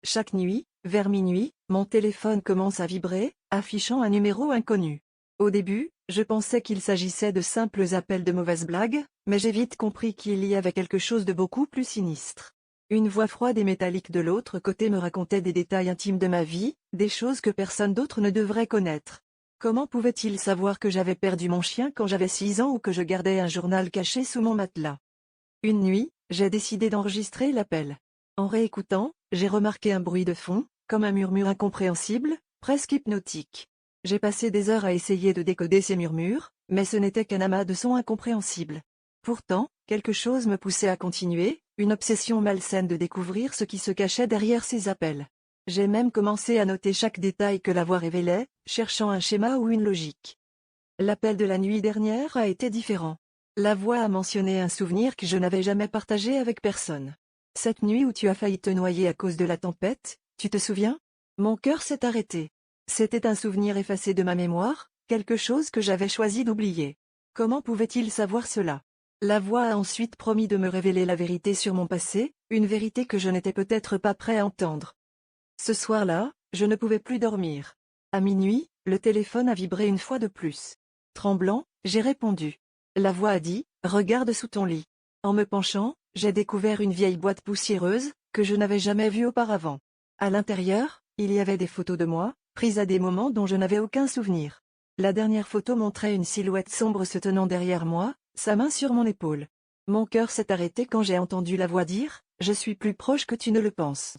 Chaque nuit, vers minuit, mon téléphone commence à vibrer, affichant un numéro inconnu. Au début, je pensais qu'il s'agissait de simples appels de mauvaises blagues, mais j'ai vite compris qu'il y avait quelque chose de beaucoup plus sinistre. Une voix froide et métallique de l'autre côté me racontait des détails intimes de ma vie, des choses que personne d'autre ne devrait connaître. Comment pouvait-il savoir que j'avais perdu mon chien quand j'avais 6 ans ou que je gardais un journal caché sous mon matelas? Une nuit, j'ai décidé d'enregistrer l'appel. En réécoutant, j'ai remarqué un bruit de fond, comme un murmure incompréhensible, presque hypnotique. J'ai passé des heures à essayer de décoder ces murmures, mais ce n'était qu'un amas de sons incompréhensibles. Pourtant, quelque chose me poussait à continuer, une obsession malsaine de découvrir ce qui se cachait derrière ces appels. J'ai même commencé à noter chaque détail que la voix révélait, cherchant un schéma ou une logique. L'appel de la nuit dernière a été différent. La voix a mentionné un souvenir que je n'avais jamais partagé avec personne. Cette nuit où tu as failli te noyer à cause de la tempête, tu te souviens? Mon cœur s'est arrêté. C'était un souvenir effacé de ma mémoire, quelque chose que j'avais choisi d'oublier. Comment pouvait-il savoir cela? La voix a ensuite promis de me révéler la vérité sur mon passé, une vérité que je n'étais peut-être pas prêt à entendre. Ce soir-là, je ne pouvais plus dormir. À minuit, le téléphone a vibré une fois de plus. Tremblant, j'ai répondu. La voix a dit, « Regarde sous ton lit ». En me penchant, j'ai découvert une vieille boîte poussiéreuse, que je n'avais jamais vue auparavant. À l'intérieur, il y avait des photos de moi, prises à des moments dont je n'avais aucun souvenir. La dernière photo montrait une silhouette sombre se tenant derrière moi, sa main sur mon épaule. Mon cœur s'est arrêté quand j'ai entendu la voix dire, « Je suis plus proche que tu ne le penses ».